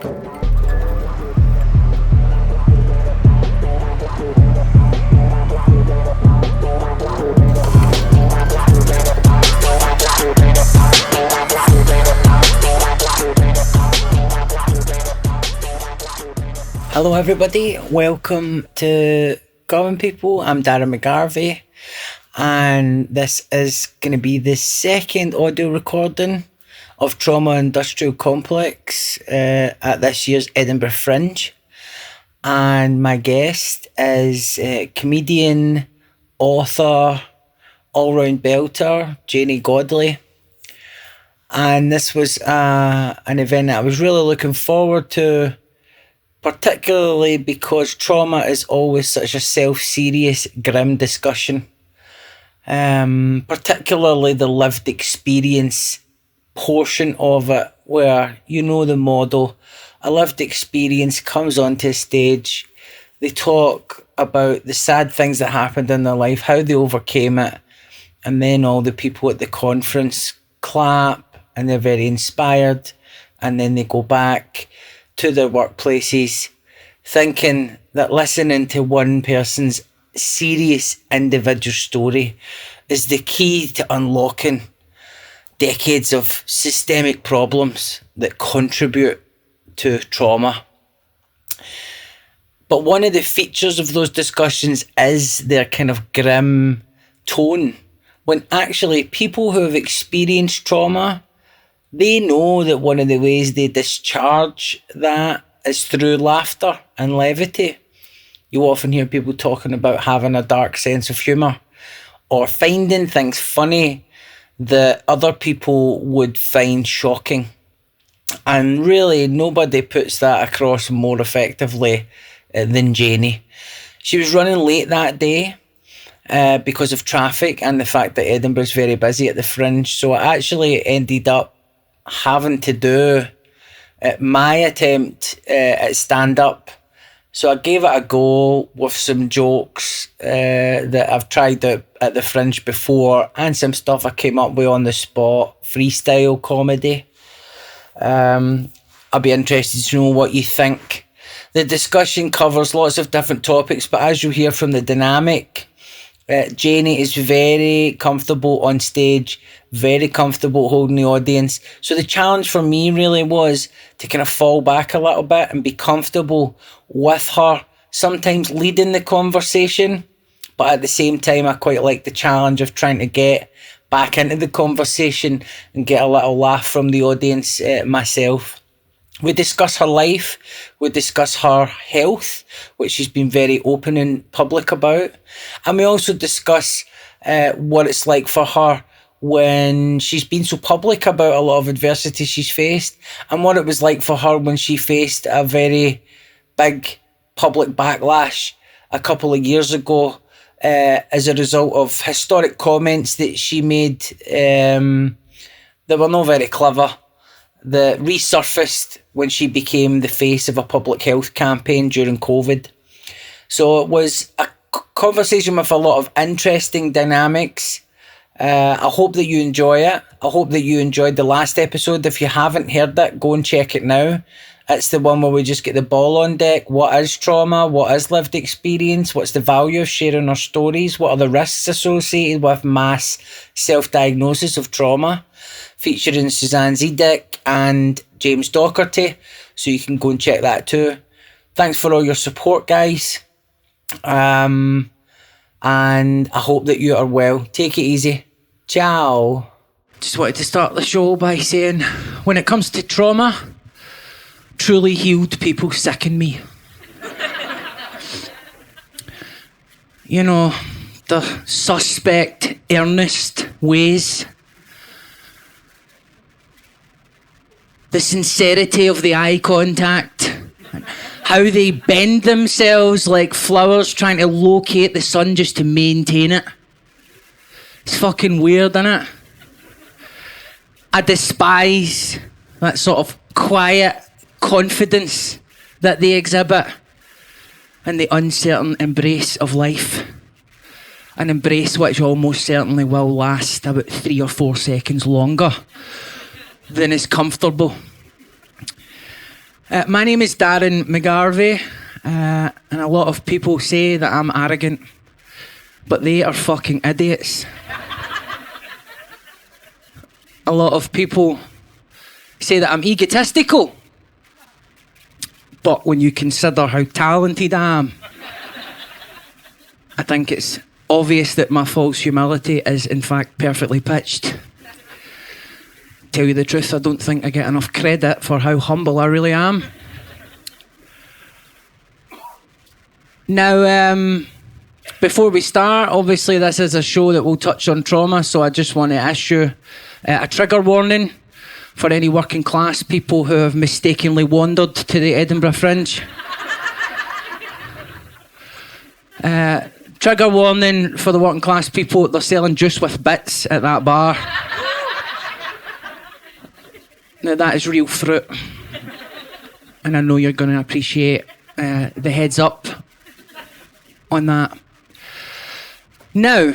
Hello everybody, welcome to Common People. I'm Darren McGarvey, and this is going to be the second audio recording of Trauma Industrial Complex at this year's Edinburgh Fringe. And my guest is comedian, author, all-round belter, Janey Godley. And this was an event that I was really looking forward to, particularly because trauma is always such a self-serious, grim discussion. Particularly the lived experience portion of it, where you know the model. A lived experience comes onto a stage. They talk about the sad things that happened in their life, how they overcame it, and then all the people at the conference clap and they're very inspired, and then they go back to their workplaces thinking that listening to one person's serious individual story is the key to unlocking decades of systemic problems that contribute to trauma. But one of the features of those discussions is their kind of grim tone, when actually people who have experienced trauma, they know that one of the ways they discharge that is through laughter and levity. You often hear people talking about having a dark sense of humour, or finding things funny that other people would find shocking. And really, nobody puts that across more effectively than Janey. She was running late that day because of traffic and the fact that Edinburgh's very busy at the Fringe. So I actually ended up having to do my attempt at stand-up. So I gave it a go with some jokes that I've tried out at the Fringe before, and some stuff I came up with on the spot, freestyle comedy. I'll be interested to know what you think. The discussion covers lots of different topics, but as you hear from the dynamic, Janey is very comfortable on stage, very comfortable holding the audience. So the challenge for me really was to kind of fall back a little bit and be comfortable with her, sometimes leading the conversation, but at the same time I quite like the challenge of trying to get back into the conversation and get a little laugh from the audience myself. We discuss her life, we discuss her health, which she's been very open and public about. And we also discuss what it's like for her when she's been so public about a lot of adversity she's faced, and what it was like for her when she faced a very big public backlash a couple of years ago as a result of historic comments that she made that were not very clever, that resurfaced when she became the face of a public health campaign during COVID. So it was a conversation with a lot of interesting dynamics. I hope that you enjoy it. I hope that you enjoyed the last episode. If you haven't heard it, go and check it now. It's the one where we just get the ball on deck. What is trauma? What is lived experience? What's the value of sharing our stories? What are the risks associated with mass self-diagnosis of trauma? Featuring Suzanne Zedick and James Docherty. So you can go and check that too. Thanks for all your support, guys. And I hope that you are well. Take it easy. Ciao. Just wanted to start the show by saying, when it comes to trauma, truly healed people sicken me. You know, the suspect, earnest ways. The sincerity of the eye contact. How they bend themselves like flowers trying to locate the sun just to maintain it. It's fucking weird, isn't it? I despise that sort of quiet confidence that they exhibit and the uncertain embrace of life. An embrace which almost certainly will last about 3 or 4 seconds longer than is comfortable. My name is Darren McGarvey, and a lot of people say that I'm arrogant, but they are fucking idiots. A lot of people say that I'm egotistical, but when you consider how talented I am, I think it's obvious that my false humility is in fact perfectly pitched. Tell you the truth, I don't think I get enough credit for how humble I really am. Now, before we start, obviously this is a show that will touch on trauma, so I just want to issue a trigger warning for any working class people who have mistakenly wandered to the Edinburgh Fringe. Trigger warning for the working class people, they're selling juice with bits at that bar. Now that is real fruit, and I know you're going to appreciate the heads up on that. Now,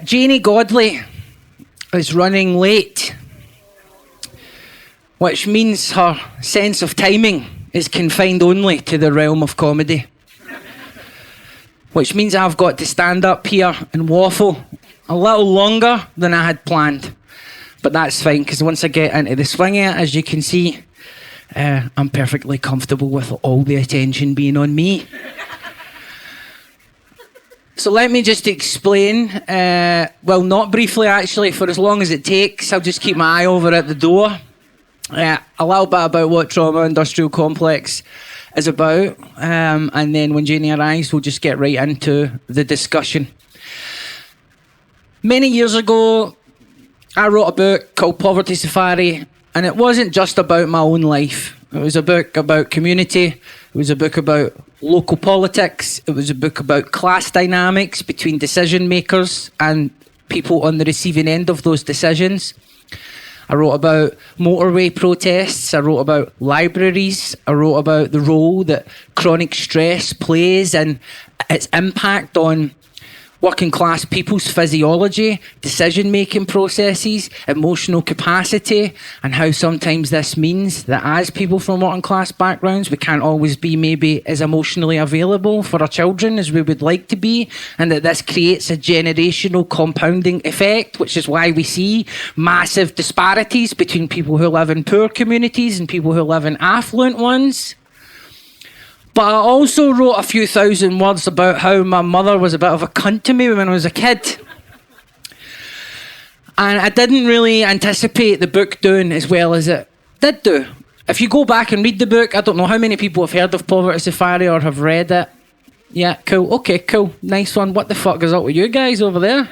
Janey Godley is running late, which means her sense of timing is confined only to the realm of comedy. Which means I've got to stand up here and waffle a little longer than I had planned. But that's fine, because once I get into the swing of it, as you can see, I'm perfectly comfortable with all the attention being on me. So let me just explain, well, not briefly actually, for as long as it takes. I'll just keep my eye over at the door. A little bit about what Trauma Industrial Complex is about, and then when Janey arrives, we'll just get right into the discussion. Many years ago, I wrote a book called Poverty Safari, and it wasn't just about my own life. It was a book about community. It was a book about local politics. It was a book about class dynamics between decision makers and people on the receiving end of those decisions. I wrote about motorway protests. I wrote about libraries. I wrote about the role that chronic stress plays and its impact on working class people's physiology, decision-making processes, emotional capacity, and how sometimes this means that as people from working class backgrounds, we can't always be maybe as emotionally available for our children as we would like to be, and that this creates a generational compounding effect, which is why we see massive disparities between people who live in poor communities and people who live in affluent ones. But I also wrote a few thousand words about how my mother was a bit of a cunt to me when I was a kid. And I didn't really anticipate the book doing as well as it did do. If you go back and read the book, I don't know how many people have heard of Poverty Safari or have read it. Yeah, cool. Okay, cool. Nice one. What the fuck is up with you guys over there?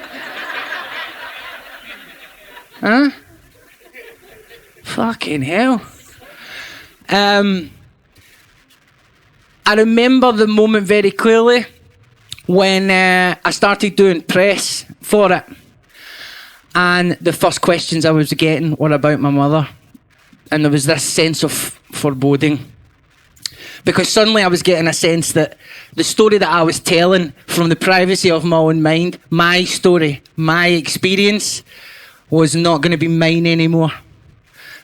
Huh? Fucking hell. I remember the moment very clearly when I started doing press for it. And the first questions I was getting were about my mother. And there was this sense of foreboding. Because suddenly I was getting a sense that the story that I was telling from the privacy of my own mind, my story, my experience, was not going to be mine anymore.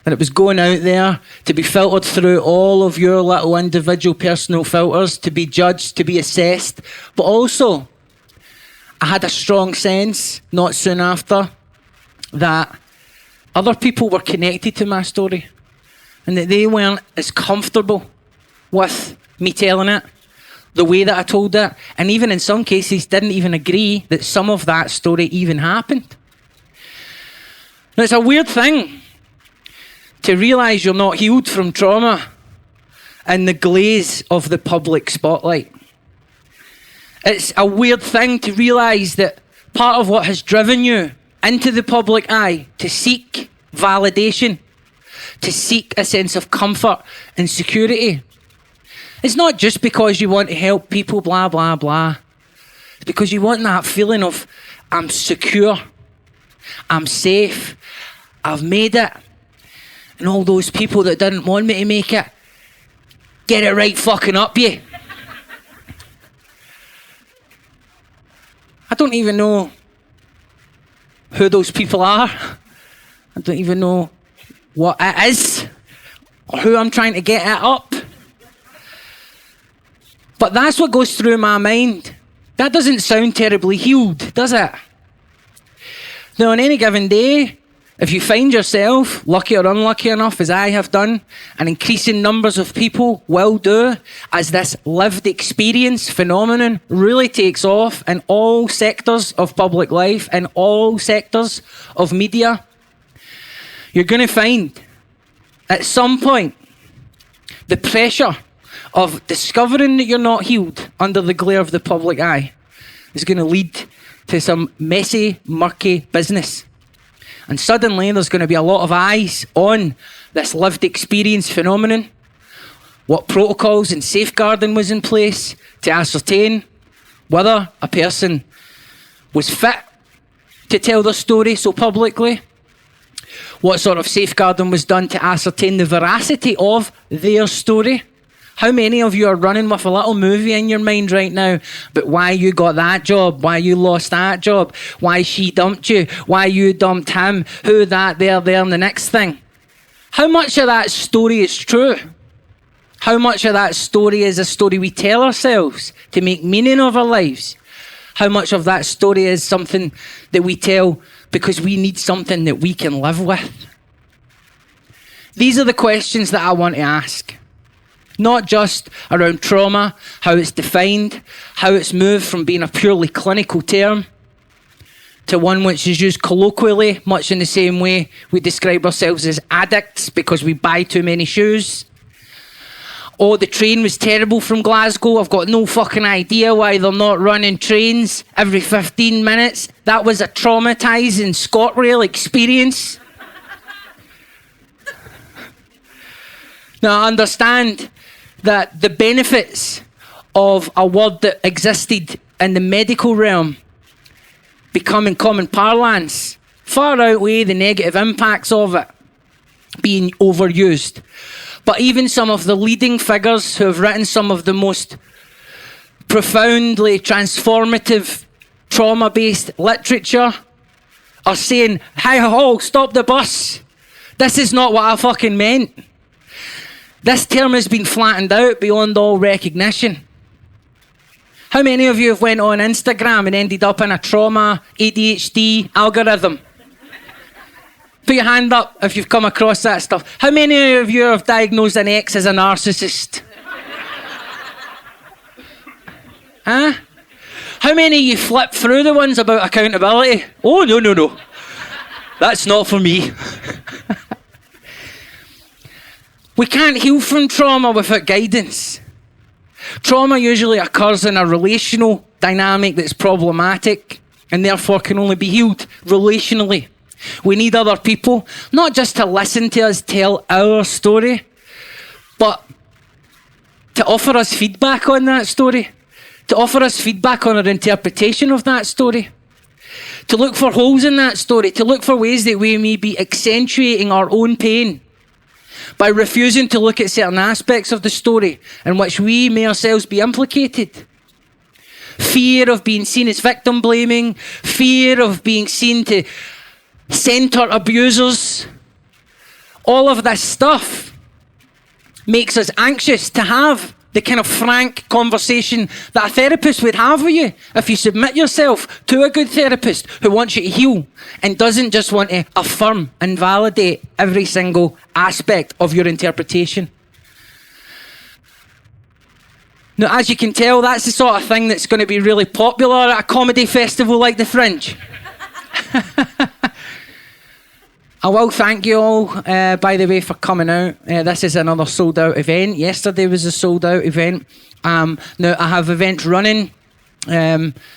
And it was going out there to be filtered through all of your little individual personal filters, to be judged, to be assessed. But also, I had a strong sense, not soon after, that other people were connected to my story and that they weren't as comfortable with me telling it, the way that I told it, and even in some cases didn't even agree that some of that story even happened. Now, it's a weird thing to realise you're not healed from trauma in the glaze of the public spotlight. It's a weird thing to realise that part of what has driven you into the public eye to seek validation, to seek a sense of comfort and security, it's not just because you want to help people, blah, blah, blah. It's because you want that feeling of, I'm secure, I'm safe, I've made it. And all those people that didn't want me to make it, get it right fucking up you. I don't even know who those people are. I don't even know what it is or who I'm trying to get it up. But that's what goes through my mind. That doesn't sound terribly healed, does it? Now, on any given day, if you find yourself, lucky or unlucky enough, as I have done, and increasing numbers of people will do, as this lived experience phenomenon really takes off in all sectors of public life, in all sectors of media, you're going to find, at some point, the pressure of discovering that you're not healed under the glare of the public eye is going to lead to some messy, murky business. And suddenly there's going to be a lot of eyes on this lived experience phenomenon. What protocols and safeguarding was in place to ascertain whether a person was fit to tell their story so publicly. What sort of safeguarding was done to ascertain the veracity of their story. How many of you are running with a little movie in your mind right now about why you got that job, why you lost that job, why she dumped you, why you dumped him, who, that, there, and the next thing? How much of that story is true? How much of that story is a story we tell ourselves to make meaning of our lives? How much of that story is something that we tell because we need something that we can live with? These are the questions that I want to ask. Not just around trauma, how it's defined, how it's moved from being a purely clinical term to one which is used colloquially, much in the same way we describe ourselves as addicts because we buy too many shoes. Oh, the train was terrible from Glasgow. I've got no fucking idea why they're not running trains every 15 minutes. That was a traumatising ScotRail experience. Now, I understand that the benefits of a word that existed in the medical realm becoming common parlance far outweigh the negative impacts of it being overused. But even some of the leading figures who have written some of the most profoundly transformative trauma-based literature are saying, "Hey ho, stop the bus. This is not what I fucking meant. This term has been flattened out beyond all recognition." How many of you have went on Instagram and ended up in a trauma ADHD algorithm? Put your hand up if you've come across that stuff. How many of you have diagnosed an ex as a narcissist? Huh? How many of you flip through the ones about accountability? Oh, no. That's not for me. We can't heal from trauma without guidance. Trauma usually occurs in a relational dynamic that's problematic and therefore can only be healed relationally. We need other people, not just to listen to us tell our story, but to offer us feedback on that story, to offer us feedback on our interpretation of that story, to look for holes in that story, to look for ways that we may be accentuating our own pain by refusing to look at certain aspects of the story in which we may ourselves be implicated. Fear of being seen as victim blaming, fear of being seen to centre abusers. All of this stuff makes us anxious to have the kind of frank conversation that a therapist would have with you if you submit yourself to a good therapist who wants you to heal and doesn't just want to affirm and validate every single aspect of your interpretation. Now, as you can tell, that's the sort of thing that's going to be really popular at a comedy festival like the Fringe. I will thank you all, by the way, for coming out. This is another sold-out event. Yesterday was a sold-out event. Now, I have events running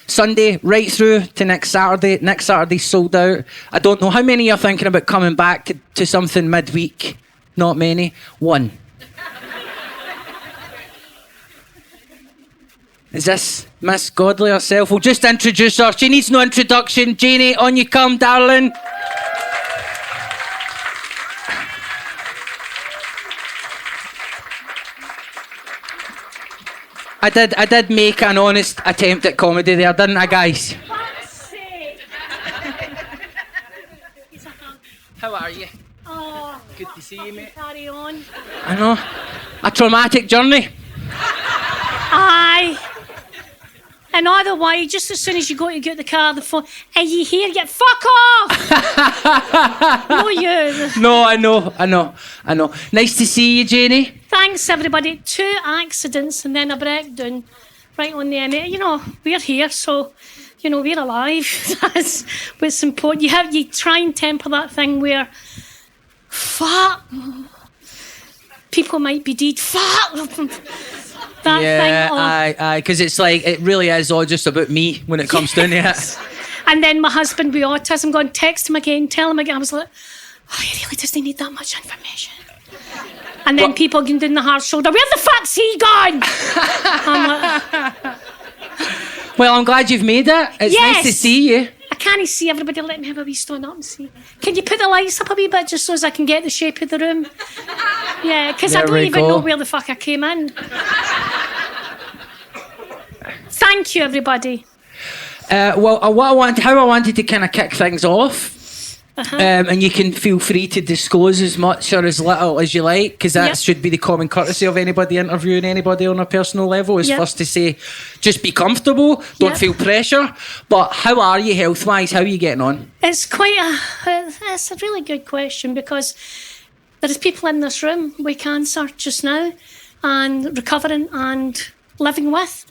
Sunday right through to next Saturday. Next Saturday's sold out. I don't know how many are thinking about coming back to something midweek. Not many. One. Is this Miss Godley herself? We'll just introduce her. She needs no introduction. Janey, on you come, darling. I did make an honest attempt at comedy there, didn't I, guys? How are you? Oh, good. to see you, mate. Carry on. I know. A traumatic journey. Aye. And otherwise, just as soon as you go to get the car, the phone, are you here yet? Fuck off! No, you. No, I know. Nice to see you, Janey. Thanks, everybody. 2 accidents and then a breakdown right on the M8. You know, we're here, so, you know, we're alive. That's what's important. You try and temper that thing where, fuck, people might be dead. Fuck! That yeah, thing. aye, because it's like, it really is all just about me when it comes down to it. And then my husband with autism going, text him again, tell him again. I was like, oh, he really doesn't need that much information. And then people getting down the hard shoulder, where the fuck's he gone? I'm like, well, I'm glad you've made it. It's nice to see you. I can't see everybody. Let me have a wee stand up and see. Can you put the lights up a wee bit just so as I can get the shape of the room? Yeah, because I don't even know where the fuck I came in. Thank you, everybody. Well, how I wanted to kind of kick things off, and you can feel free to disclose as much or as little as you like, because that should be the common courtesy of anybody interviewing anybody on a personal level, is first to say, just be comfortable, don't feel pressure. But how are you health-wise? How are you getting on? It's it's a really good question, because there's people in this room with cancer just now and recovering and living with.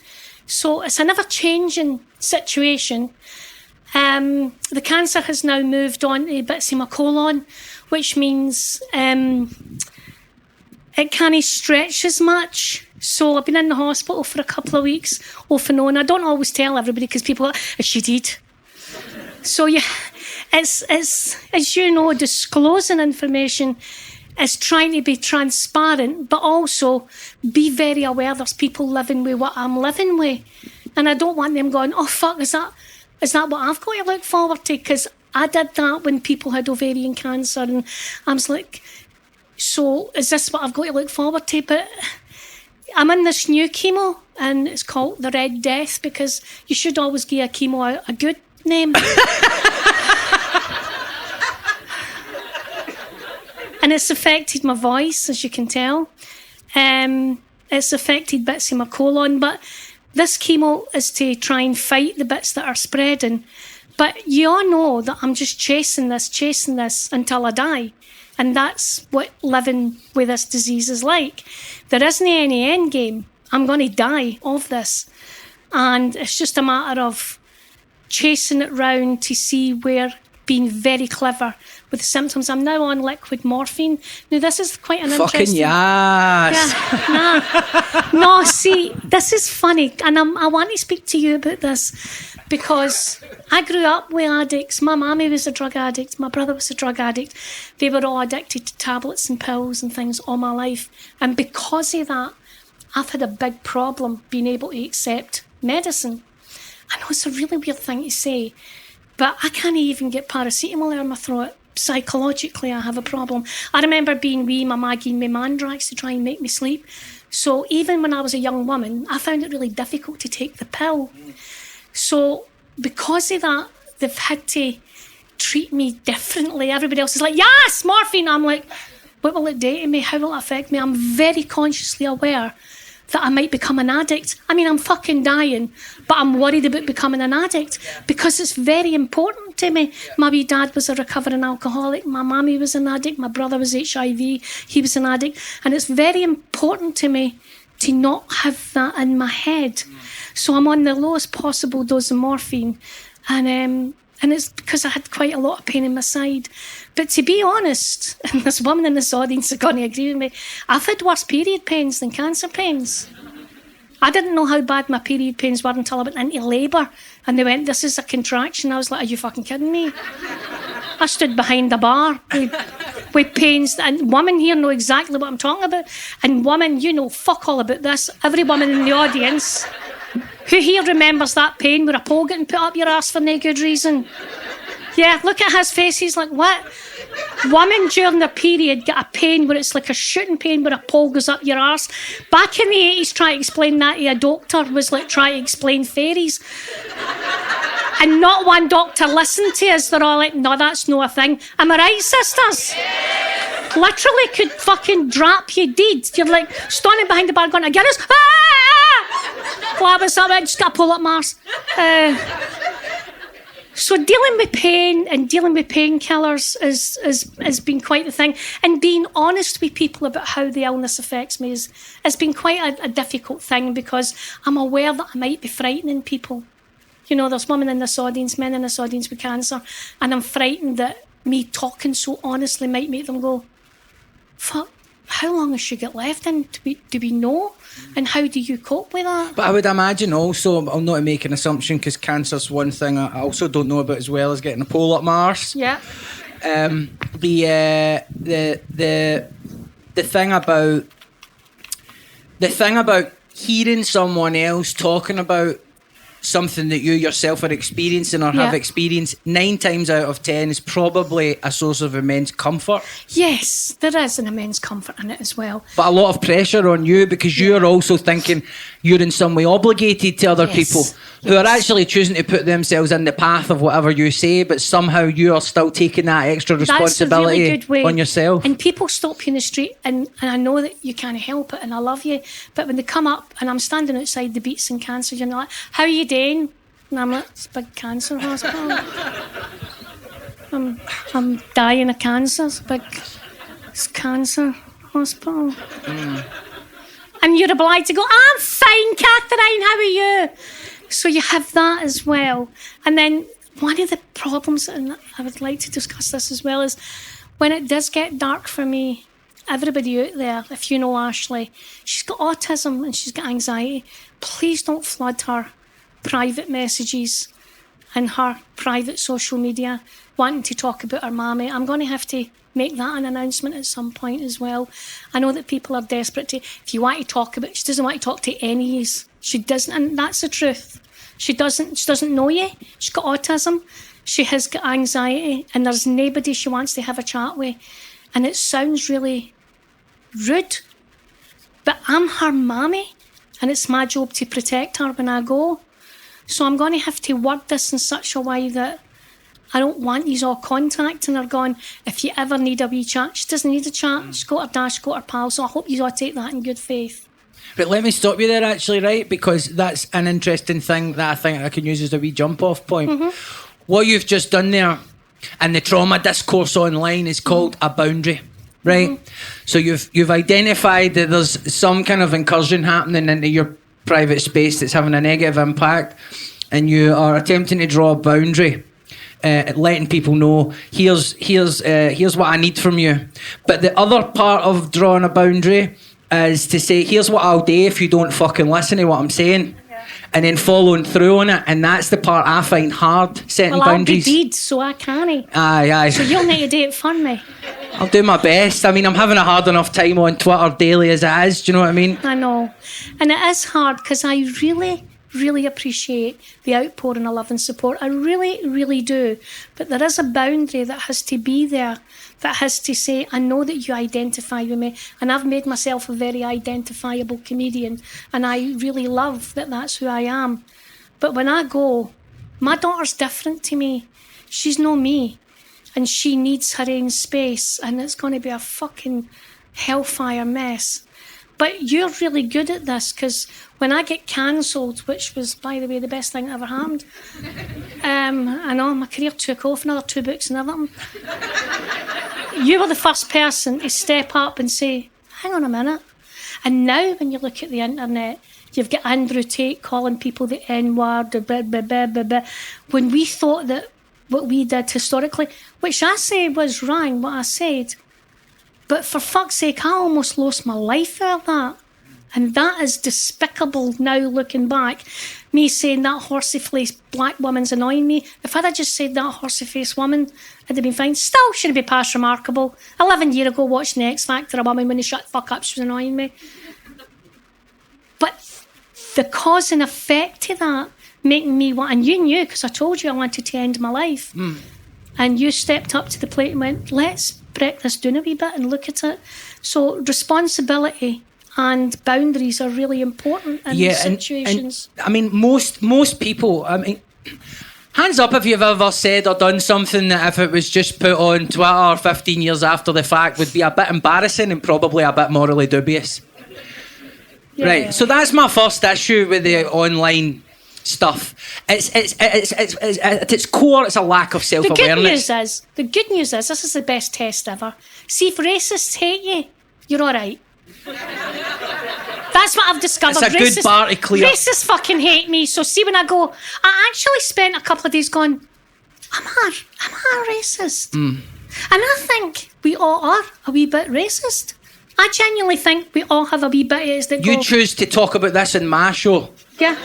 So it's an ever-changing situation. The cancer has now moved on to bits of my colon, which means it can't stretch as much. So I've been in the hospital for a couple of weeks off and on. I don't always tell everybody because people are like, is she dead? So yeah, it's as you know, disclosing information is trying to be transparent, but also be very aware there's people living with what I'm living with. And I don't want them going, oh, fuck, is that what I've got to look forward to? Because I did that when people had ovarian cancer. And I was like, so is this what I've got to look forward to? But I'm in this new chemo, and it's called the Red Death, because you should always give a chemo a good name. And it's affected my voice, as you can tell. It's affected bits of my colon. But this chemo is to try and fight the bits that are spreading. But you all know that I'm just chasing this until I die. And that's what living with this disease is like. There isn't any end game. I'm going to die of this. And it's just a matter of chasing it round to see where, being very clever with the symptoms. I'm now on liquid morphine. Now, this is quite an fucking interesting... yes. Yeah, no, see, this is funny. And I want to speak to you about this because I grew up with addicts. My mammy was a drug addict. My brother was a drug addict. They were all addicted to tablets and pills and things all my life. And because of that, I've had a big problem being able to accept medicine. I know it's a really weird thing to say, but I can't even get paracetamol out of my throat. Psychologically, I have a problem. I remember being wee, my ma giving me Mandrax to try and make me sleep. So even when I was a young woman, I found it really difficult to take the pill. So because of that, they've had to treat me differently. Everybody else is like, yes, morphine. I'm like, what will it do to me? How will it affect me? I'm very consciously aware that I might become an addict. I mean, I'm fucking dying, but I'm worried about becoming an addict because it's very important to me. My wee dad was a recovering alcoholic. My mammy was an addict. My brother was HIV. He was an addict. And it's very important to me to not have that in my head. So I'm on the lowest possible dose of morphine. And it's because I had quite a lot of pain in my side. But to be honest, and this woman in this audience is going to agree with me, I've had worse period pains than cancer pains. I didn't know how bad my period pains were until I went into labour. And they went, this is a contraction. I was like, are you fucking kidding me? I stood behind the bar with pains. And women here know exactly what I'm talking about. And women, you know fuck all about this. Every woman in the audience... Who here remembers that pain where a pole getting put up your arse for no good reason? Yeah, look at his face. He's like, what? Women during their period get a pain where it's like a shooting pain where a pole goes up your arse. Back in the 80s, trying to explain that to a doctor was like trying to explain fairies. And not one doctor listened to us. They're all like, no, that's no a thing. Am I right, sisters? literally could fucking drop you dead. You're like standing behind the bar going, Guinness. Ah! Well, what's up? I just got to pull up Mars. So dealing with pain and dealing with painkillers has been quite the thing. And being honest with people about how the illness affects me has been quite a difficult thing, because I'm aware that I might be frightening people. You know, there's women in this audience, men in this audience with cancer, and I'm frightened that me talking so honestly might make them go, fuck, how long has she got left in? Do we know? And how do you cope with that? But I would imagine also, I'm not to make an assumption, because cancer's one thing I also don't know about as well as getting a pole up Mars. Yeah. The thing about hearing someone else talking about something that you yourself are experiencing or have experienced, 9 times out of 10 is probably a source of immense comfort. Yes, there is an immense comfort in it as well. But a lot of pressure on you, because you're also thinking you're in some way obligated to other people who are actually choosing to put themselves in the path of whatever you say, but somehow you are still taking that extra responsibility really good way. on yourself. And people stop you in the street, and I know that you can't help it, and I love you, but when they come up and I'm standing outside the Beats and Cancer, you're like, how are you doing? And I'm like, it's a big cancer hospital. I'm dying of cancer. It's cancer hospital. And you're obliged to go, I'm fine, Catherine, how are you? So you have that as well. And then one of the problems, and I would like to discuss this as well, is when it does get dark for me, everybody out there, if you know Ashley, she's got autism and she's got anxiety. Please don't flood her private messages and her private social media wanting to talk about her mammy. I'm going to have to make that an announcement at some point as well. I know that people are desperate to, if you want to talk about, she doesn't want to talk to any of you. She doesn't, and that's the truth. She doesn't know you. She's got autism. She has got anxiety, and there's nobody she wants to have a chat with. And it sounds really rude, but I'm her mammy, and it's my job to protect her when I go. So I'm going to have to word this in such a way that I don't want you all contacting her going, if you ever need a wee chat. She doesn't need a chat. She's got her dad, she's got her pal. So I hope you all take that in good faith. But let me stop you there, actually, right? Because that's an interesting thing that I think I can use as a wee jump-off point. Mm-hmm. What you've just done there, and the trauma discourse online, is called a boundary, right? Mm-hmm. So you've identified that there's some kind of incursion happening into your private space that's having a negative impact, and you are attempting to draw a boundary, letting people know here's what I need from you. But the other part of drawing a boundary is to say, here's what I'll do if you don't fucking listen to what I'm saying. And then following through on it. And that's the part I find hard, setting boundaries. I'll be deed, so I can't. Aye. So you'll need to do it for me. I'll do my best. I mean, I'm having a hard enough time on Twitter daily as it is. Do you know what I mean? I know. And it is hard, because I really, really appreciate the outpouring of love and support. I really, really do. But there is a boundary that has to be there, that has to say, I know that you identify with me, and I've made myself a very identifiable comedian, and I really love that that's who I am. But when I go, my daughter's different to me. She's no me, and she needs her own space, and it's going to be a fucking hellfire mess. But you're really good at this, because when I get cancelled, which was, by the way, the best thing that ever happened, I know my career took off, another 2 books and everything. You were the first person to step up and say, hang on a minute. And now when you look at the internet, you've got Andrew Tate calling people the N-word, blah, blah, blah, blah, blah. When we thought that what we did historically, which I say was wrong, what I said, but for fuck's sake, I almost lost my life for that. And that is despicable now, looking back. Me saying that horsey-faced black woman's annoying me. If I'd have just said that horsey-faced woman, it'd have been fine. Still shouldn't be past remarkable. 11 years ago, watching the X Factor, a woman, when they shut the fuck up, she was annoying me. But the cause and effect to that, making me want, and you knew, because I told you I wanted to end my life. And you stepped up to the plate and went, let's break this down a wee bit and look at it. So responsibility and boundaries are really important in these situations. And I mean, most people, I mean, Hands up if you've ever said or done something that if it was just put on Twitter 15 years after the fact would be a bit embarrassing and probably a bit morally dubious. Yeah. Right, so that's my first issue with the online stuff. It's at its core, it's a lack of self-awareness. The good news is this is the best test ever. See, if racists hate you, you're all right. That's what I've discovered. It's a good bar to clear. Racists fucking hate me. So see, when I go, I actually spent a couple of days going, am I a racist? And I think we all are a wee bit racist. I genuinely think we all have a wee bit of it that You choose to talk about this in my show. Yeah. No,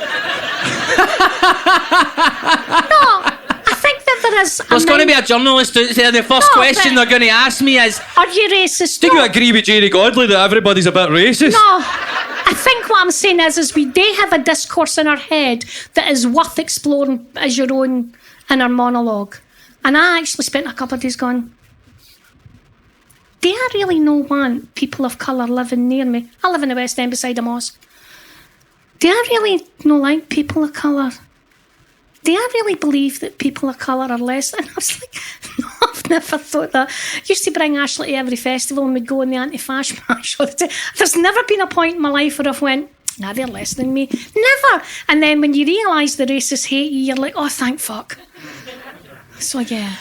I think that there is... There's going to be a journalist out there. The first question they're going to ask me is... Are you racist? Do you agree with Janey Godley that everybody's a bit racist? No. I think what I'm saying is they have a discourse in our head that is worth exploring as your own inner monologue. And I actually spent a couple of days going... Do I really not want people of colour living near me? I live in the West End beside a mosque. Do I really not like people of colour? Do I really believe that people of colour are less? And I was like, no, I've never thought that. I used to bring Ashley to every festival and we'd go on the anti-fash march all the time. There's never been a point in my life where I've went, nah, they're less than me. Never. And then when you realise the racists hate you, you're like, oh, thank fuck. So, yeah.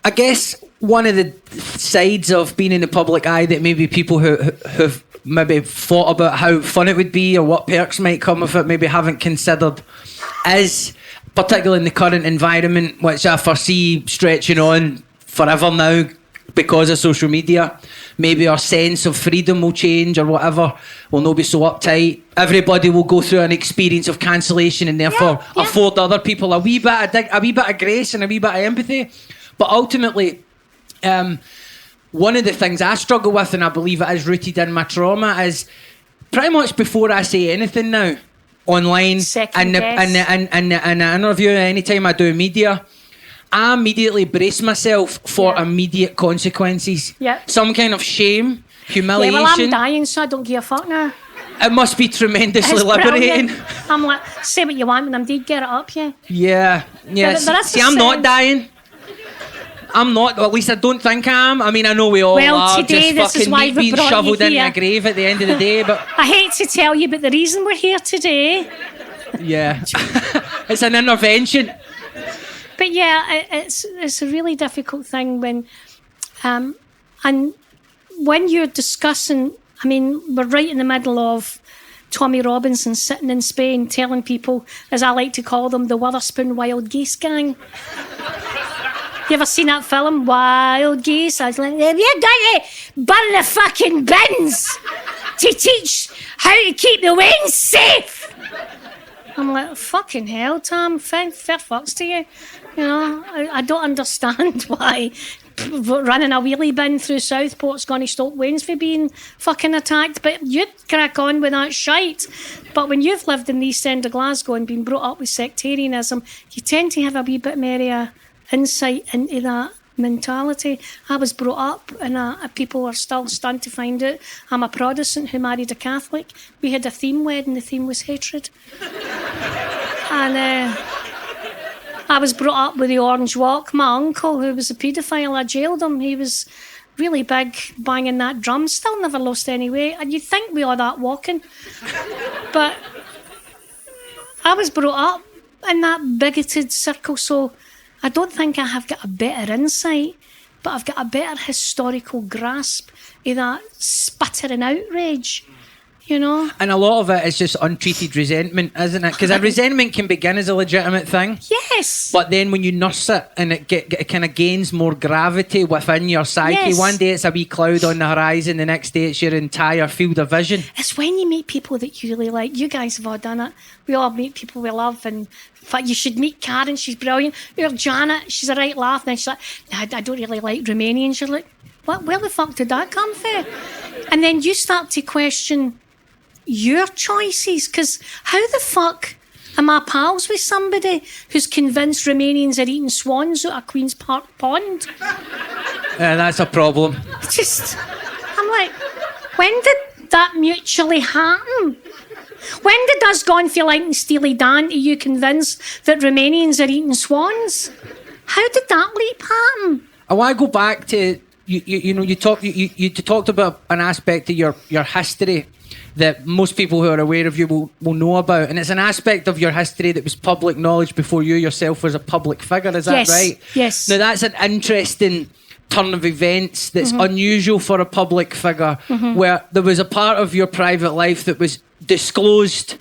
I guess one of the sides of being in the public eye that maybe people who've maybe thought about how fun it would be or what perks might come of it maybe haven't considered is, particularly in the current environment, which I foresee stretching on forever now because of social media, maybe our sense of freedom will change or whatever, will not be so uptight. Everybody will go through an experience of cancellation and therefore afford other people a wee bit of grace and a wee bit of empathy. But ultimately, one of the things I struggle with, and I believe it is rooted in my trauma, is pretty much before I say anything now, online, in an interview, anytime I do media, I immediately brace myself for immediate consequences. Yeah. Some kind of shame, humiliation. Yeah, well, I'm dying, so I don't give a fuck now. It must be tremendously liberating. Brilliant. I'm like, say what you want when I'm dead, get it up, yeah. Yeah. See, I'm not dying. I'm not, at least I don't think I am. I mean, I know we all are today, just fucking meat being shoveled into a grave at the end of the day, but... I hate to tell you, but the reason we're here today... Yeah. It's an intervention. But yeah, it's a really difficult thing when... and when you're discussing... I mean, we're right in the middle of Tommy Robinson sitting in Spain telling people, as I like to call them, the Witherspoon Wild Geese Gang... You ever seen that film, Wild Geese? I was like, have you got to burn the fucking bins to teach how to keep the wains safe? I'm like, fucking hell, Tom, fair fucks to you. You know, I don't understand why running a wheelie bin through Southport's going to stop wains from being fucking attacked, but you'd crack on with that shite. But when you've lived in the East End of Glasgow and been brought up with sectarianism, you tend to have a wee bit more insight into that mentality. I was brought up and people are still stunned to find out I'm a Protestant who married a Catholic. We had a theme wedding, the theme was hatred. And I was brought up with the Orange Walk. My uncle, who was a paedophile, I jailed him. He was really big, banging that drum, still never lost any weight. And you'd think we are that walking. But I was brought up in that bigoted circle, so I don't think I have got a better insight, but I've got a better historical grasp of that sputtering outrage, you know? And a lot of it is just untreated resentment, isn't it? Because a resentment can begin as a legitimate thing. Yes. But then when you nurse it and it kind of gains more gravity within your psyche, yes. One day it's a wee cloud on the horizon, the next day it's your entire field of vision. It's when you meet people that you really like. You guys have all done it. We all meet people we love, and in fact, you should meet Karen, she's brilliant. Or Janet, she's a right laugh. And then she's like, I don't really like Romanians. You're like, what? Where the fuck did that come from? And then you start to question your choices, because how the fuck am I pals with somebody who's convinced Romanians are eating swans out of Queen's Park Pond? That's a problem. I'm like, when did that mutually happen? When did us gone feel like Steely Dan to you convinced that Romanians are eating swans? How did that leap happen? I want to go back to you talked about an aspect of your history that most people who are aware of you will know about, and it's an aspect of your history that was public knowledge before you yourself was a public figure. Is that right? Yes. Now that's an interesting turn of events that's unusual for a public figure, where there was a part of your private life that was disclosed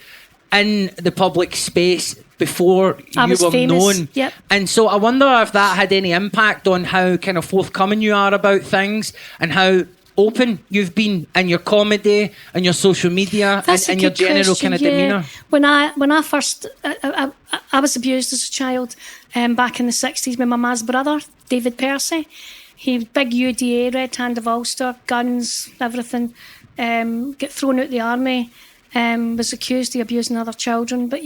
in the public space before you were famous. Known. Yep. And so I wonder if that had any impact on how kind of forthcoming you are about things and how open you've been in your comedy and your social media and your general kind of demeanour. When I first I was abused as a child back in the 60s by my ma's brother, David Percy. He was big UDA, red hand of Ulster, guns, everything. Get thrown out the army. Was accused of abusing other children, but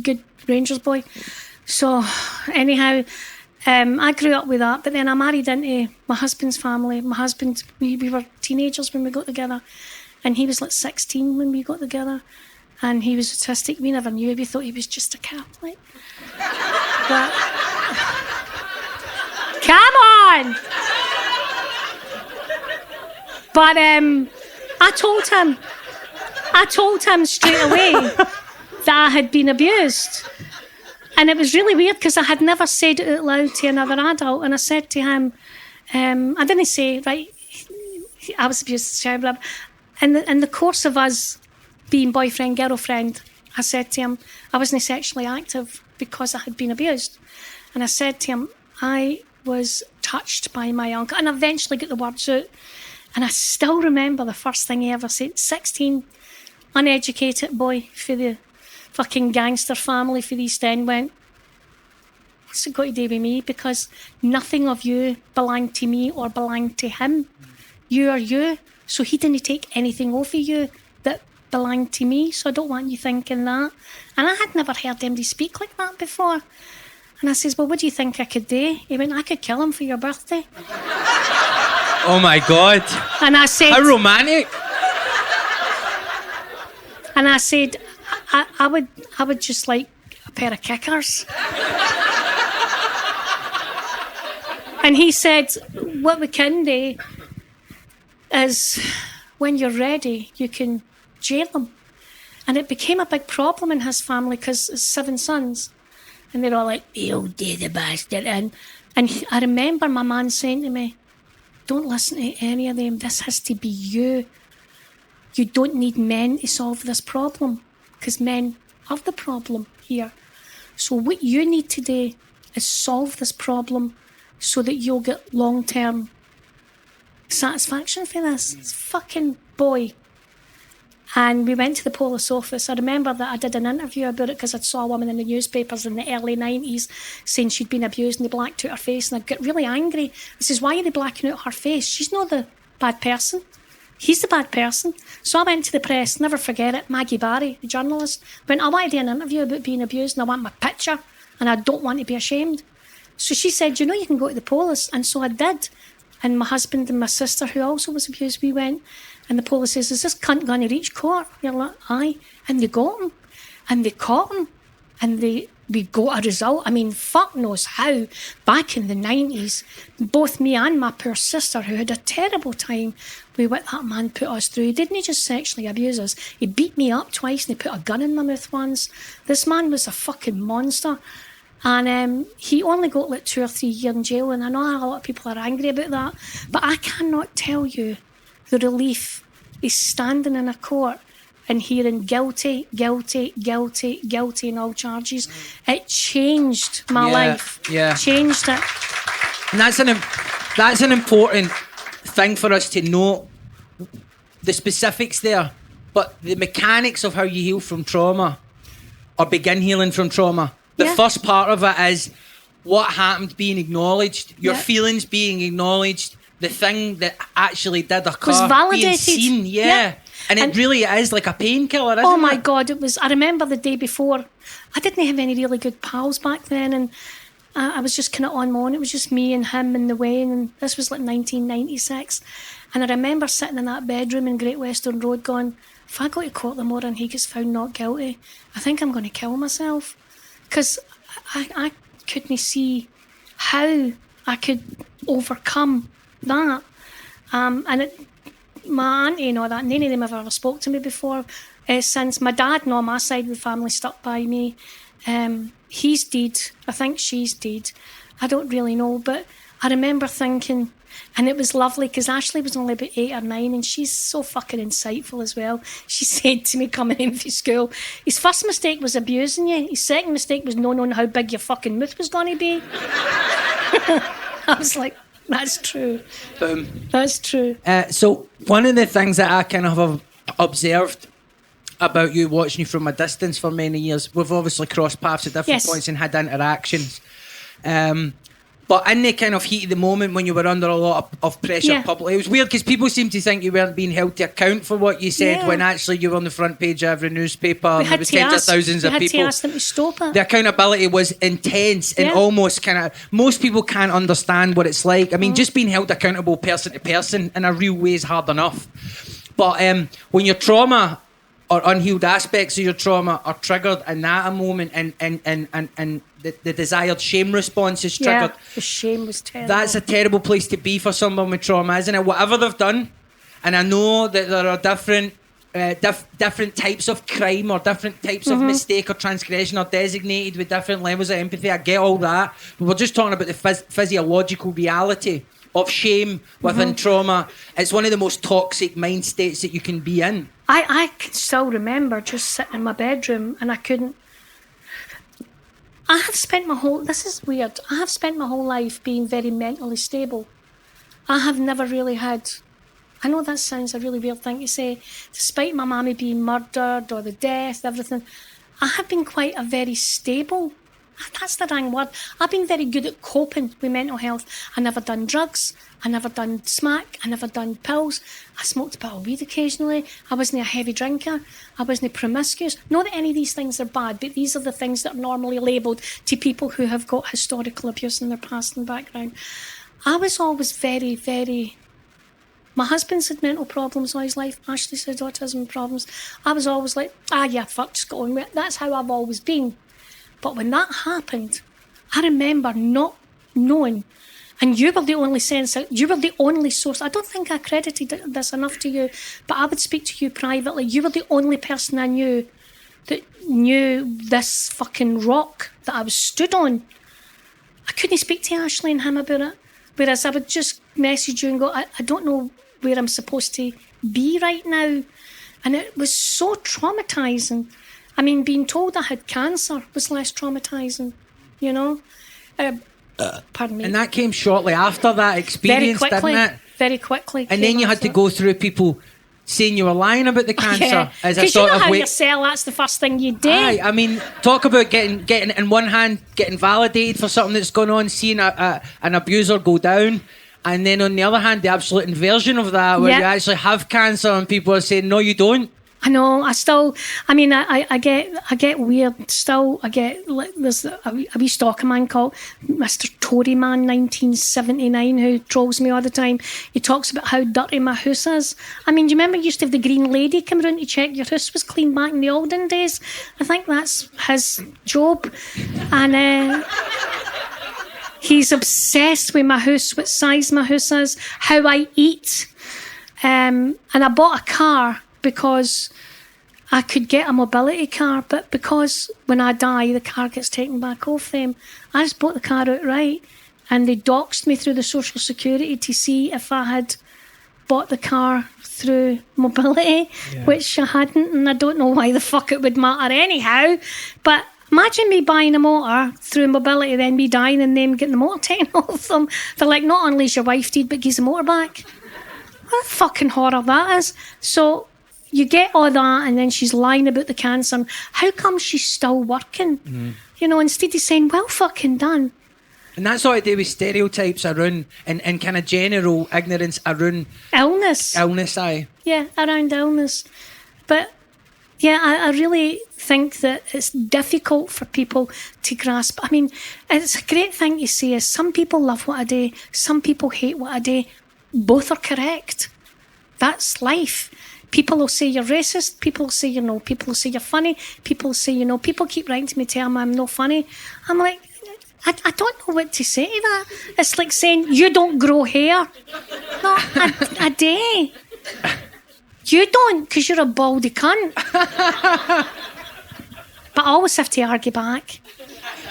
good Rangers boy. So anyhow, I grew up with that, but then I married into my husband's family. My husband, we were teenagers when we got together, and he was like 16 when we got together, and he was autistic. We never knew. We thought he was just a Catholic. But come on! But I told him straight away that I had been abused. And it was really weird because I had never said it out loud to another adult. And I said to him, I didn't say, right, I was abused as a child. Blah, blah. And in the course of us being boyfriend, girlfriend, I said to him, I wasn't sexually active because I had been abused. And I said to him, I was touched by my uncle. And I eventually got the words out. And I still remember the first thing he ever said. 16, uneducated boy for the fucking gangster family for the East End went, what's it got to do with me? Because nothing of you belonged to me or belonged to him. You are you. So he didn't take anything off of you that belonged to me. So I don't want you thinking that. And I had never heard anybody speak like that before. And I says, well, what do you think I could do? He went, I could kill him for your birthday. Oh my God. And I said, how romantic. And I said, I would just like a pair of kickers. And he said, what we can do is when you're ready, you can jail him. And it became a big problem in his family because it's 7 sons. And they're all like, the old day, the bastard. And I remember my man saying to me, don't listen to any of them. This has to be you. You don't need men to solve this problem because men are the problem here. So what you need to do is solve this problem so that you'll get long-term satisfaction for this fucking boy. And we went to the police office. I remember that I did an interview about it because I saw a woman in the newspapers in the early 90s saying she'd been abused and they blacked out her face. And I got really angry. I says, why are they blacking out her face? She's not the bad person. He's the bad person. So I went to the press, never forget it, Maggie Barry, the journalist, went, I want to do an interview about being abused and I want my picture and I don't want to be ashamed. So she said, you can go to the police. And so I did. And my husband and my sister, who also was abused, we went. And the police says, is this cunt going to reach court? You're like, aye. And they got him. And they caught him. And we got a result. I mean, fuck knows how. Back in the 90s, both me and my poor sister, who had a terrible time with what that man put us through. He didn't just sexually abuse us. He beat me up twice and he put a gun in my mouth once. This man was a fucking monster. And he only got like 2 or 3 years in jail. And I know a lot of people are angry about that. But I cannot tell you the relief is standing in a court and hearing guilty, guilty, guilty, guilty in all charges. It changed my life. Yeah. Changed it. And that's an important thing for us to know, the specifics there. But the mechanics of how you heal from trauma or begin healing from trauma. The first part of it is what happened being acknowledged, your feelings being acknowledged, the thing that actually did occur was validated. Being seen, And it really is like a painkiller, isn't it? Oh my God, it was. I remember the day before, I didn't have any really good pals back then, and I was just kind of on my own. It was just me and him and the Wayne, and this was like 1996. And I remember sitting in that bedroom in Great Western Road going, if I go to court tomorrow and he gets found not guilty, I think I'm going to kill myself. Because I couldn't see how I could overcome that. My auntie and all that, none of them have ever spoke to me before. Since my dad and all my side of the family stuck by me. He's dead. I think she's dead. I don't really know. But I remember thinking, and it was lovely because Ashley was only about 8 or 9 and she's so fucking insightful as well. She said to me coming in from school, his first mistake was abusing you. His second mistake was not knowing how big your fucking mouth was going to be. I was like, that's true. That's true. So one of the things that I kind of have observed about you, watching you from a distance for many years, we've obviously crossed paths at different points and had interactions. But in the kind of heat of the moment when you were under a lot of pressure publicly, it was weird because people seem to think you weren't being held to account for what you said when actually you were on the front page of every newspaper and there was tens of thousands of people. We had to ask them to stop it. The accountability was intense and almost kind of, most people can't understand what it's like. I mean, just being held accountable person to person in a real way is hard enough. But when your trauma or unhealed aspects of your trauma are triggered in that moment and the desired shame response is triggered. Yeah, the shame was terrible. That's a terrible place to be for someone with trauma, isn't it? Whatever they've done, and I know that there are different types of crime or different types of mistake or transgression are designated with different levels of empathy. I get all that. But we're just talking about the physiological reality of shame within trauma. It's one of the most toxic mind states that you can be in. I can still remember just sitting in my bedroom and I couldn't. This is weird. I have spent my whole life being very mentally stable. I have never really had, I know that sounds a really weird thing to say, despite my mammy being murdered or the death, everything, I have been quite a very stable, that's the wrong word. I've been very good at coping with mental health. I never done drugs. I never done smack. I never done pills. I smoked a bit of weed occasionally. I wasn't a heavy drinker. I wasn't promiscuous. Not that any of these things are bad, but these are the things that are normally labelled to people who have got historical abuse in their past and background. I was always very, very... My husband's had mental problems all his life. Ashley's had autism problems. I was always like, fuck, just go on with it. That's how I've always been. But when that happened, I remember not knowing, and you were the only you were the only source. I don't think I credited this enough to you, but I would speak to you privately. You were the only person I knew that knew this fucking rock that I was stood on. I couldn't speak to Ashley and him about it, whereas I would just message you and go, I don't know where I'm supposed to be right now. And it was so traumatising. I mean, being told I had cancer was less traumatising, you know? Pardon me. And that came shortly after that experience, didn't it? Very quickly. And then you had to go through people saying you were lying about the cancer as a sort you know of how way. you sell, that's the first thing you do. I mean, talk about getting in one hand, getting validated for something that's going on, seeing an abuser go down. And then on the other hand, the absolute inversion of that, where you actually have cancer and people are saying, no, you don't. I know. I get weird. Still, I get like there's a wee stalker man called Mr. Toryman 1979 who trolls me all the time. He talks about how dirty my house is. I mean, do you remember you used to have the green lady come around to check your house was clean back in the olden days? I think that's his job, and he's obsessed with my house, what size my house is, how I eat, and I bought a car because I could get a mobility car, but because when I die, the car gets taken back off them, I just bought the car outright, and they doxed me through the Social Security to see if I had bought the car through mobility, which I hadn't, and I don't know why the fuck it would matter anyhow, but imagine me buying a motor through mobility, then me dying and them getting the motor taken off them. They're like, not only is your wife dead, but gives the motor back. What a fucking horror that is. So you get all that, and then she's lying about the cancer. How come she's still working? Mm-hmm. You know, instead of saying, well fucking done. And that's what I do with stereotypes around and kind of general ignorance around illness. Aye. Yeah, around illness. But yeah, I really think that it's difficult for people to grasp. I mean, it's a great thing to say is some people love what I do, some people hate what I do. Both are correct. That's life. People will say you're racist. People will say you know. People will say you're funny. People will say you know. People keep writing to me telling me I'm not funny. I'm like, I don't know what to say to that. It's like saying you don't grow hair. No, I do. You don't, because you're a baldy cunt. But I always have to argue back.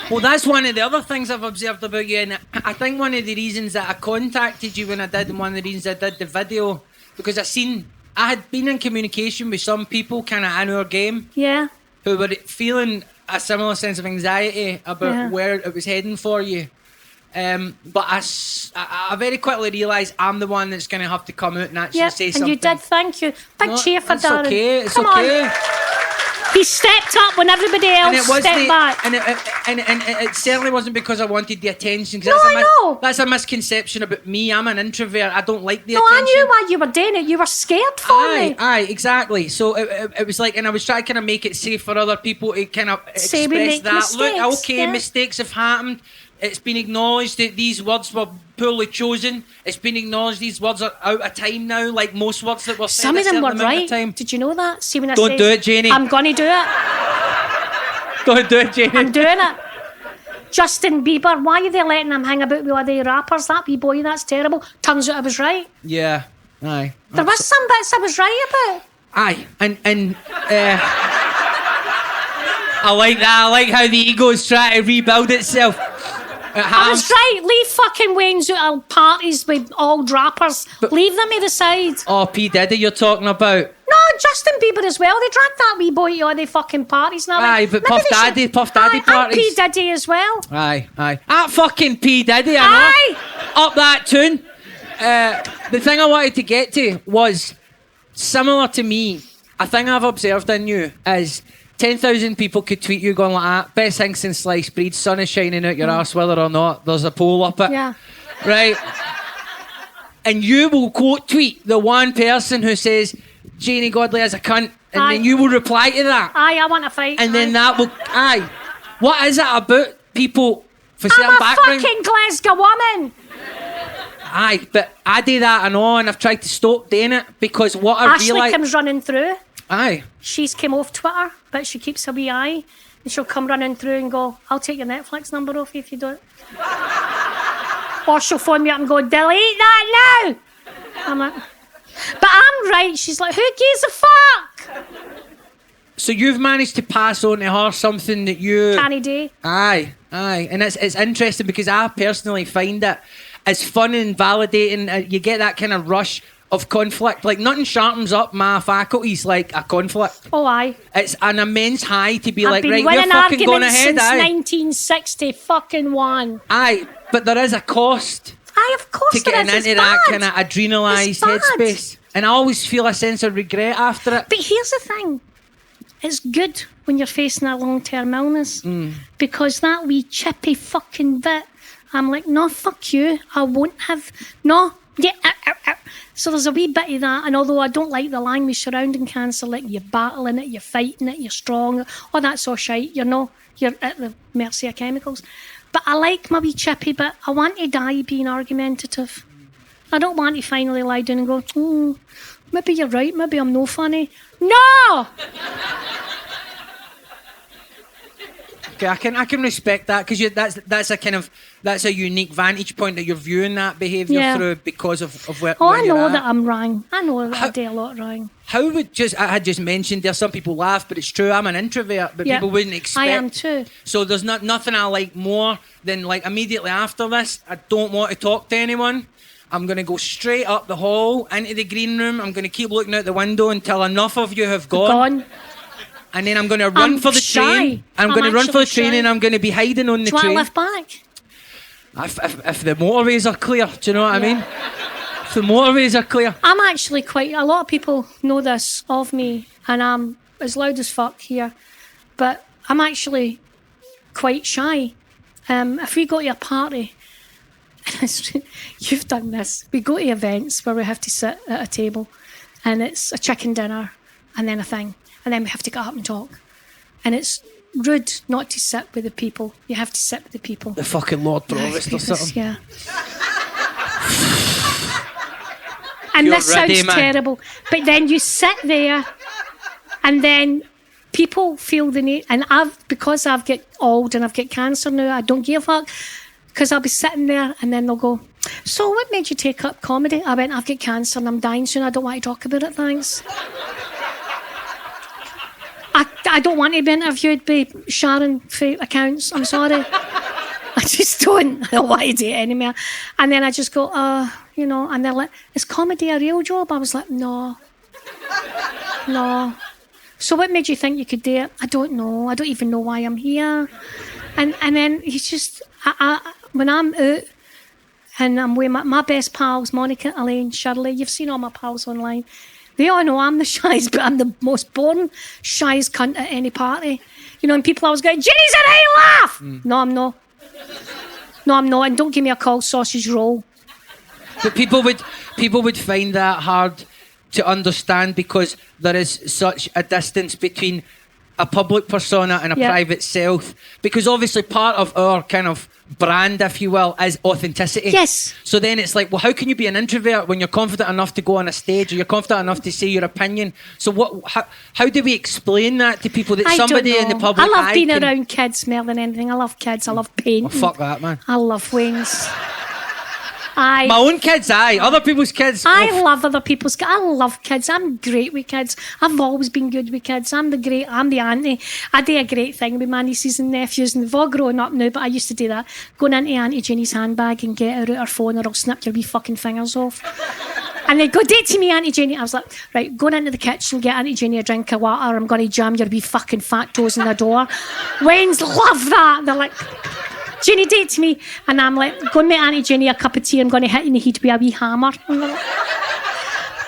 Well, that's one of the other things I've observed about you, and I think one of the reasons that I contacted you when I did, and one of the reasons I did the video, because I had been in communication with some people kind of in our game, who were feeling a similar sense of anxiety about where it was heading for you. But I very quickly realised I'm the one that's going to have to come out and actually say something. And you did, thank you. Big cheer for Darren. It's okay, it's Come okay. On. He stepped up when everybody else stepped back. And it certainly wasn't because I wanted the attention. No, I know. That's a misconception about me. I'm an introvert. I don't like the attention. No, I knew why you were doing it. You were scared for me. Aye, exactly. So it was like, and I was trying to kind of make it safe for other people to kind of Say we express make that. mistakes, Look, okay, mistakes have happened. It's been acknowledged that these words were poorly chosen. It's been acknowledged these words are out of time now, like most words that were said. Some of them were right. Did you know that? See, when I Don't do it, Janey. I'm going to do it. Don't do it, Janey. I'm doing it. Justin Bieber, why are they letting him hang about with other rappers? That wee boy, that's terrible. Turns out I was right. Yeah, aye. There was some bits I was right about. Aye, and I like that. I like how the ego's trying to rebuild itself. I was right. Leave fucking Wayne's out of parties with old rappers. Leave them to the side. Oh, P. Diddy you're talking about? No, Justin Bieber as well. They dragged that wee boy to all the fucking parties now. Aye, but Puff Daddy parties. And P. Diddy as well. Aye. That fucking P. Diddy, I know. Aye. Up that tune. The thing I wanted to get to was similar to me. A thing I've observed in you is 10,000 people could tweet you going like that. Best thing since sliced bread. Sun is shining out your arse, whether or not there's a pole up it. Yeah. Right? And you will quote tweet the one person who says Janey Godley is a cunt, and then you will reply to that. Aye, I want to fight. And then that will... Aye. What is it about people for certain backgrounds? I'm a fucking Glasgow woman. Aye, but I do that and all, and I've tried to stop doing it because what I Ashley realise... comes running through. Aye. She's came off Twitter, but she keeps a wee eye. And she'll come running through and go, I'll take your Netflix number off you if you don't. Or she'll phone me up and go, delete that now. I'm like... But I'm right. She's like, who gives a fuck? So you've managed to pass on to her something that you... Canny day. Aye. And it's interesting because I personally find it as fun and validating. You get that kind of rush of conflict. Like, nothing sharpens up my faculties like a conflict. Oh, aye. It's an immense high to be I've like, been right, you're fucking going ahead, since aye. 1960 fucking one. Aye, but there is a cost Aye, of course to getting there is. into that kind of adrenalised headspace. And I always feel a sense of regret after it. But here's the thing. It's good when you're facing a long-term illness because that wee chippy fucking bit, I'm like, no, fuck you. I won't have... No. Yeah. So there's a wee bit of that. And although I don't like the language surrounding cancer, like you're battling it, you're fighting it, you're strong, all that's all shite. You're at the mercy of chemicals. But I like my wee chippy bit. I want to die being argumentative. I don't want to finally lie down and go, maybe you're right, maybe I'm no funny. No! Okay, I can respect that because that's a unique vantage point that you're viewing that behaviour through because of where. Oh, where I you're know at. that I'm wrong. I know that I do a lot wrong. How would I had just mentioned there some people laugh, but it's true. I'm an introvert, but people wouldn't expect. I am too. So there's nothing I like more than like immediately after this. I don't want to talk to anyone. I'm going to go straight up the hall into the green room. I'm going to keep looking out the window until enough of you have gone. And then I'm going to run for the train. I'm going to run for the train and I'm going to be hiding on the train. Do you want to lift back? If the motorways are clear, do you know what I mean? If the motorways are clear. I'm actually a lot of people know this of me and I'm as loud as fuck here, but I'm actually quite shy. If we go to a party, you've done this, we go to events where we have to sit at a table and it's a chicken dinner and then a thing. And then we have to get up and talk. And it's rude not to sit with the people. You have to sit with the people. The fucking Lord Provost or something. Yeah. And You're this ready, sounds man. terrible. But then you sit there and then people feel the need. And because I've got old and I've got cancer now, I don't give a fuck. Because I'll be sitting there and then they'll go, so what made you take up comedy? I went, I've got cancer and I'm dying soon. I don't want to talk about it, thanks. I don't want to be interviewed by Sharon for accounts. I'm sorry. I just don't. I don't want to do it anymore. And then I just go, and they're like, is comedy a real job? I was like, no. So what made you think you could do it? I don't know. I don't even know why I'm here. And then he's just, when I'm out and I'm with my best pals, Monica, Elaine, Shirley, you've seen all my pals online. They all know I'm the shyest, but I'm the most boring, shyest cunt at any party. And people always go, Jenny's an A laugh! No, I'm not. No, I'm not. And don't give me a cold sausage roll. But people would find that hard to understand because there is such a distance between a public persona and a private self. Because obviously part of our kind of brand, if you will, is authenticity. Yes. So then it's like, well, how can you be an introvert when you're confident enough to go on a stage or you're confident enough to say your opinion? So how do we explain that to people that somebody in the public I love being can... around kids more than anything. I love kids. I love painting. Oh, fuck that, man. I love wings. My own kids, aye. Other people's kids. I love other people's kids. I love kids. I'm great with kids. I've always been good with kids. I'm the auntie. I do a great thing with my nieces and nephews, and they've all grown up now, but I used to do that. Going into Auntie Janey's handbag and get her out her phone or I'll snip your wee fucking fingers off. And they'd go, date to me, Auntie Janey. I was like, right, going into the kitchen, get Auntie Janey a drink of water. I'm going to jam your wee fucking fat toes in the door. Wayne's love that. They're like... Jenny, date me. And I'm like, go and make Auntie Jenny a cup of tea. I'm going to hit you in the head with a wee hammer.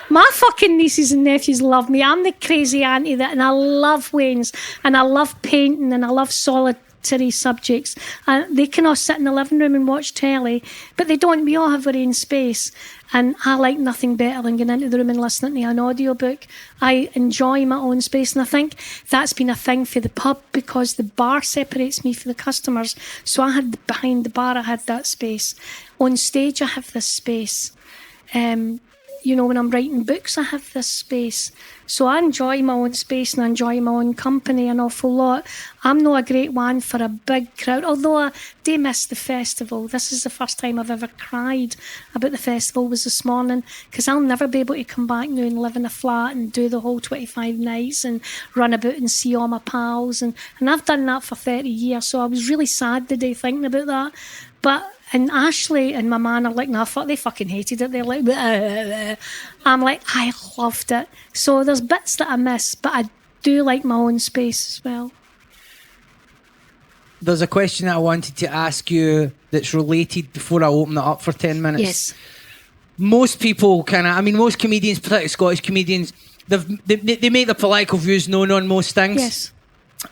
My fucking nieces and nephews love me. I'm the crazy auntie and I love Wayne's and I love painting and I love solitary subjects. And they can all sit in the living room and watch telly, but they don't. We all have our own space. And I like nothing better than going into the room and listening to an audiobook. I enjoy my own space, and I think that's been a thing for the pub because the bar separates me from the customers. So I had behind the bar, I had that space. On stage, I have this space. When I'm writing books, I have this space. So I enjoy my own space and I enjoy my own company an awful lot. I'm not a great one for a big crowd, although I do miss the festival. This is the first time I've ever cried about the festival was this morning because I'll never be able to come back now and live in a flat and do the whole 25 nights and run about and see all my pals. And I've done that for 30 years, so I was really sad the day thinking about that. And Ashley and my man are like, nah, fuck, they fucking hated it. They're like, I'm like, I loved it. So there's bits that I miss, but I do like my own space as well. There's a question that I wanted to ask you that's related before I open it up for 10 minutes. Yes. Most people most comedians, particularly Scottish comedians, they make their political views known on most things. Yes.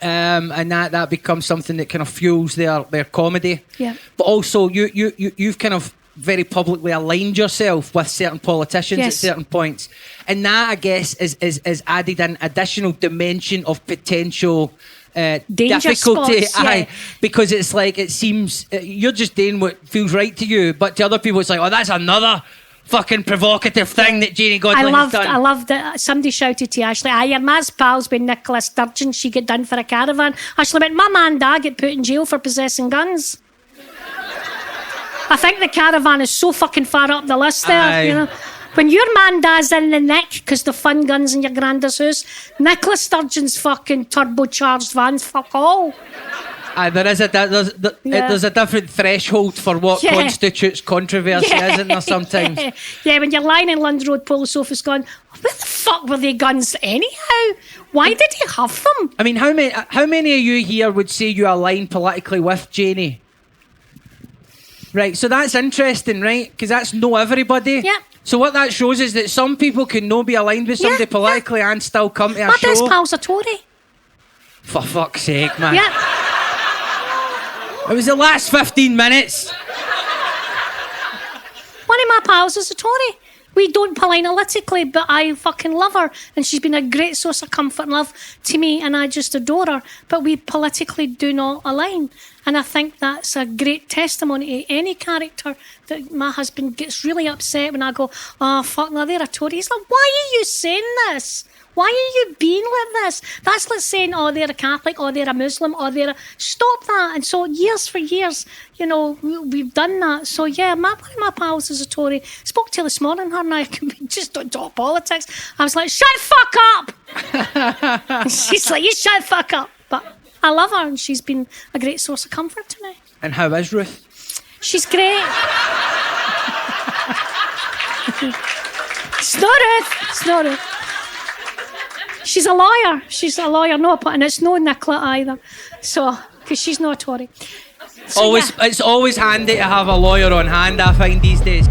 And that becomes something that kind of fuels their comedy. Yeah. But also you've kind of very publicly aligned yourself with certain politicians at certain points, and that I guess is added an additional dimension of potential difficulty. Spots, yeah. Aye, because it's like it seems you're just doing what feels right to you, but to other people it's like, oh, that's another fucking provocative thing that Janey Godley has done. I loved it. Somebody shouted to Ashley, your ma's pals with Nicola Sturgeon, she get done for a caravan. Ashley went, my man dad get put in jail for possessing guns. I think the caravan is so fucking far up the list there, Aye. When your man dad's in the nick because the fun guns in your granddad's house, Nicola Sturgeon's fucking turbocharged vans, fuck all. Aye, there's a different threshold for what constitutes controversy, isn't there, sometimes? Yeah, when you're lying in London Road police office going, where the fuck were they guns anyhow? Why did he have them? I mean, how many of you here would say you align politically with Janey? Right, so that's interesting, right? Because that's no everybody. Yeah. So what that shows is that some people can no be aligned with somebody politically and still come to a My show. My best pal's a Tory. For fuck's sake, man. Yeah. It was the last 15 minutes. One of my pals is a Tory. We don't analytically, but I fucking love her, and she's been a great source of comfort and love to me, and I just adore her. But we politically do not align, and I think that's a great testimony to any character that my husband gets really upset when I go, oh fuck, no, they're a Tory. He's like, why are you saying this? Why are you being like this? That's like saying, oh, they're a Catholic, or they're a Muslim, or they're a... Stop that. And so years for years, you know, we've done that. So yeah, one of my pals is a Tory. Spoke to her this morning, her and I just don't talk politics. I was like, shut the fuck up! And she's like, you shut the fuck up. But I love her, and she's been a great source of comfort to me. And how is Ruth? She's great. It's not Ruth. She's a lawyer, no, and it's no Nicola either. So, because she's not a Tory. So, It's always handy to have a lawyer on hand, I find, these days.